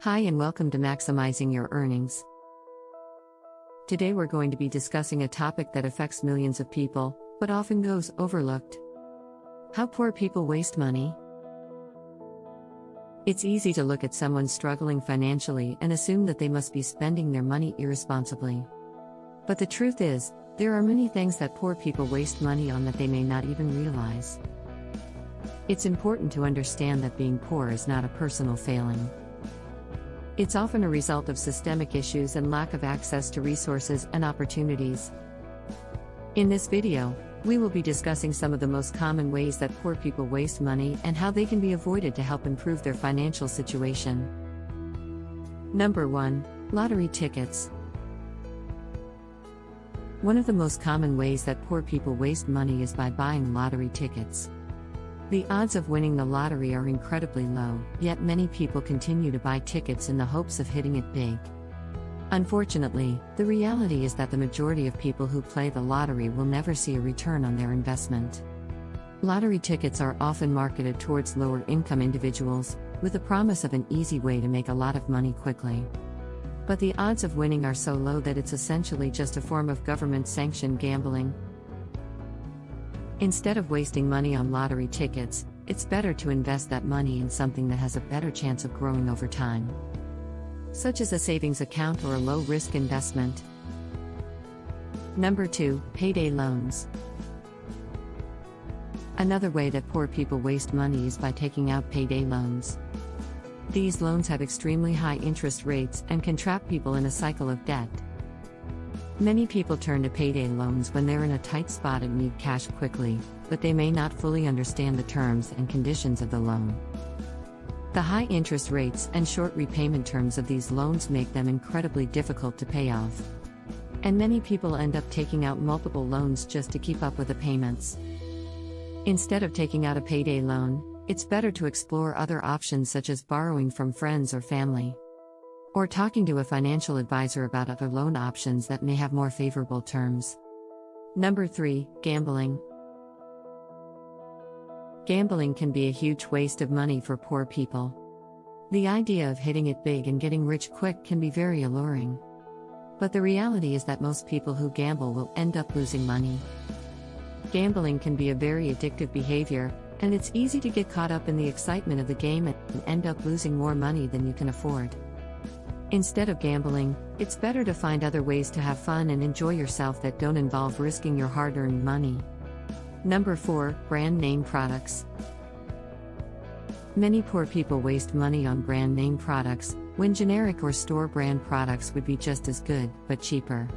Hi and welcome to Maximizing Your Earnings. Today we're going to be discussing a topic that affects millions of people, but often goes overlooked. How poor people waste money. It's easy to look at someone struggling financially and assume that they must be spending their money irresponsibly. But the truth is, there are many things that poor people waste money on that they may not even realize. It's important to understand that being poor is not a personal failing. It's often a result of systemic issues and lack of access to resources and opportunities. In this video, we will be discussing some of the most common ways that poor people waste money and how they can be avoided to help improve their financial situation. Number 1. Lottery tickets. One of the most common ways that poor people waste money is by buying lottery tickets. The odds of winning the lottery are incredibly low, yet many people continue to buy tickets in the hopes of hitting it big. Unfortunately, the reality is that the majority of people who play the lottery will never see a return on their investment. Lottery tickets are often marketed towards lower-income individuals, with the promise of an easy way to make a lot of money quickly. But the odds of winning are so low that it's essentially just a form of government-sanctioned gambling. Instead of wasting money on lottery tickets, it's better to invest that money in something that has a better chance of growing over time, such as a savings account or a low-risk investment. Number 2. Payday loans. Another way that poor people waste money is by taking out payday loans. These loans have extremely high interest rates and can trap people in a cycle of debt. Many people turn to payday loans when they're in a tight spot and need cash quickly, but they may not fully understand the terms and conditions of the loan. The high interest rates and short repayment terms of these loans make them incredibly difficult to pay off. And many people end up taking out multiple loans just to keep up with the payments. Instead of taking out a payday loan, it's better to explore other options such as borrowing from friends or family, or talking to a financial advisor about other loan options that may have more favorable terms. Number 3. Gambling. Gambling can be a huge waste of money for poor people. The idea of hitting it big and getting rich quick can be very alluring. But the reality is that most people who gamble will end up losing money. Gambling can be a very addictive behavior, and it's easy to get caught up in the excitement of the game and end up losing more money than you can afford. Instead of gambling, it's better to find other ways to have fun and enjoy yourself that don't involve risking your hard-earned money. Number 4. Brand name products. Many poor people waste money on brand name products, when generic or store brand products would be just as good, but cheaper.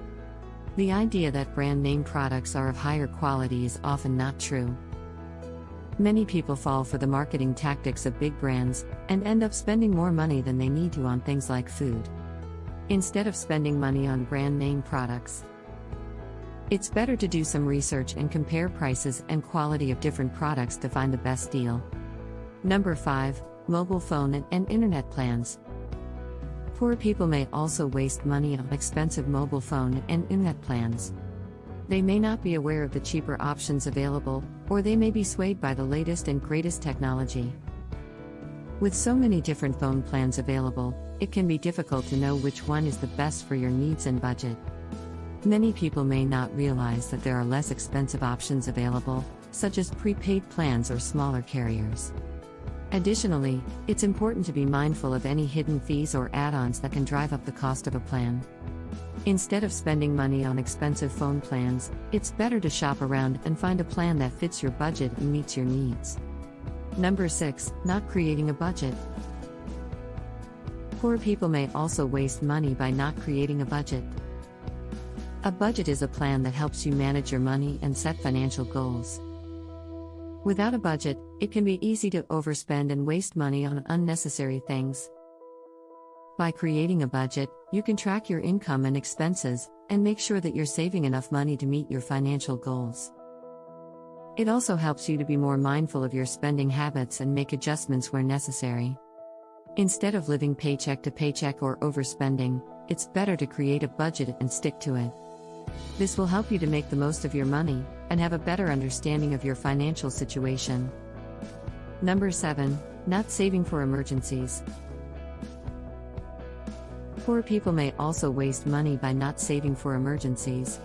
The idea that brand name products are of higher quality is often not true. Many people fall for the marketing tactics of big brands, and end up spending more money than they need to on things like food, instead of spending money on brand name products. It's better to do some research and compare prices and quality of different products to find the best deal. Number 5. Mobile phone and internet plans. Poor people may also waste money on expensive mobile phone and internet plans. They may not be aware of the cheaper options available, or they may be swayed by the latest and greatest technology. With so many different phone plans available, it can be difficult to know which one is the best for your needs and budget. Many people may not realize that there are less expensive options available, such as prepaid plans or smaller carriers. Additionally, it's important to be mindful of any hidden fees or add-ons that can drive up the cost of a plan. Instead of spending money on expensive phone plans, it's better to shop around and find a plan that fits your budget and meets your needs. Number 6. Not creating a budget. Poor people may also waste money by not creating a budget. A budget is a plan that helps you manage your money and set financial goals. Without a budget, it can be easy to overspend and waste money on unnecessary things. By creating a budget, you can track your income and expenses, and make sure that you're saving enough money to meet your financial goals. It also helps you to be more mindful of your spending habits and make adjustments where necessary. Instead of living paycheck to paycheck or overspending, it's better to create a budget and stick to it. This will help you to make the most of your money, and have a better understanding of your financial situation. Number 7. Not saving for emergencies. Poor people may also waste money by not saving for emergencies.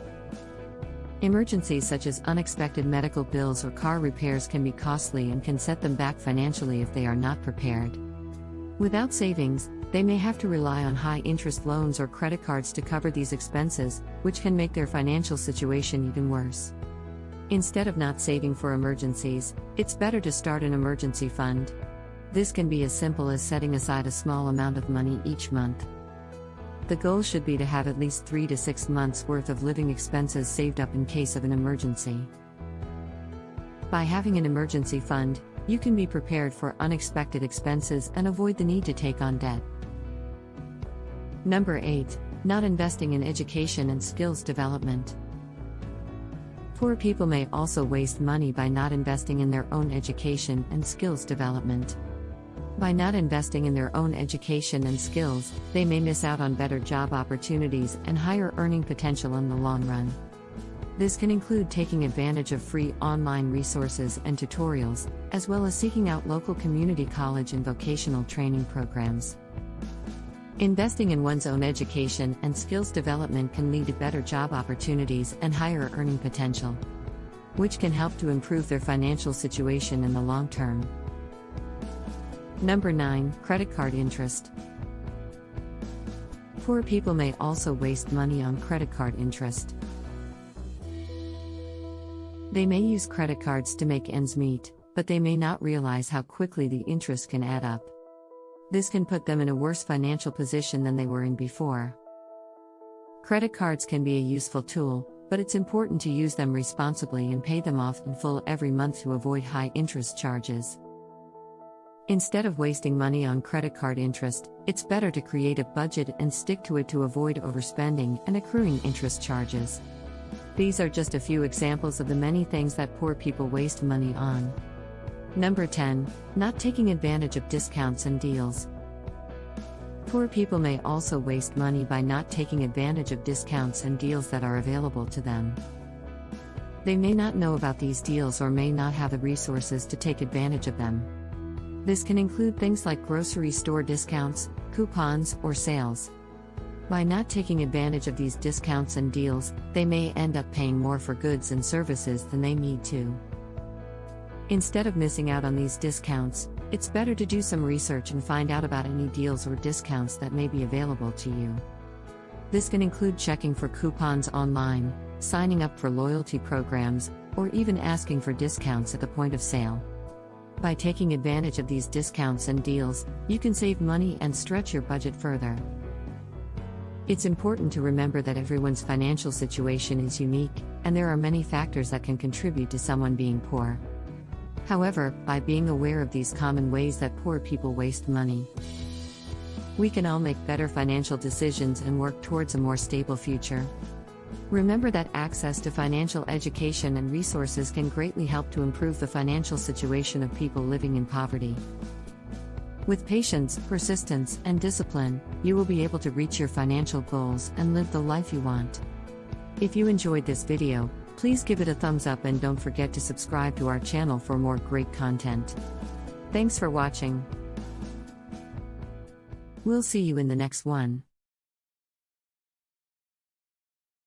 Emergencies such as unexpected medical bills or car repairs can be costly and can set them back financially if they are not prepared. Without savings, they may have to rely on high-interest loans or credit cards to cover these expenses, which can make their financial situation even worse. Instead of not saving for emergencies, it's better to start an emergency fund. This can be as simple as setting aside a small amount of money each month. The goal should be to have at least 3 to 6 months' worth of living expenses saved up in case of an emergency. By having an emergency fund, you can be prepared for unexpected expenses and avoid the need to take on debt. Number 8. Not investing in education and skills development. Poor people may also waste money by not investing in their own education and skills development. By not investing in their own education and skills, they may miss out on better job opportunities and higher earning potential in the long run. This can include taking advantage of free online resources and tutorials, as well as seeking out local community college and vocational training programs. Investing in one's own education and skills development can lead to better job opportunities and higher earning potential, which can help to improve their financial situation in the long term. Number 9. Credit card interest. Poor people may also waste money on credit card interest. They may use credit cards to make ends meet, but they may not realize how quickly the interest can add up. This can put them in a worse financial position than they were in before. Credit cards can be a useful tool, but it's important to use them responsibly and pay them off in full every month to avoid high interest charges. Instead of wasting money on credit card interest, it's better to create a budget and stick to it to avoid overspending and accruing interest charges. These are just a few examples of the many things that poor people waste money on. Number 10. Not taking advantage of discounts and deals. Poor people may also waste money by not taking advantage of discounts and deals that are available to them. They may not know about these deals or may not have the resources to take advantage of them. This can include things like grocery store discounts, coupons, or sales. By not taking advantage of these discounts and deals, they may end up paying more for goods and services than they need to. Instead of missing out on these discounts, it's better to do some research and find out about any deals or discounts that may be available to you. This can include checking for coupons online, signing up for loyalty programs, or even asking for discounts at the point of sale. By taking advantage of these discounts and deals, you can save money and stretch your budget further. It's important to remember that everyone's financial situation is unique, and there are many factors that can contribute to someone being poor. However, by being aware of these common ways that poor people waste money, we can all make better financial decisions and work towards a more stable future. Remember that access to financial education and resources can greatly help to improve the financial situation of people living in poverty. With patience, persistence, and discipline, you will be able to reach your financial goals and live the life you want. If you enjoyed this video, please give it a thumbs up and don't forget to subscribe to our channel for more great content. Thanks for watching. We'll see you in the next one.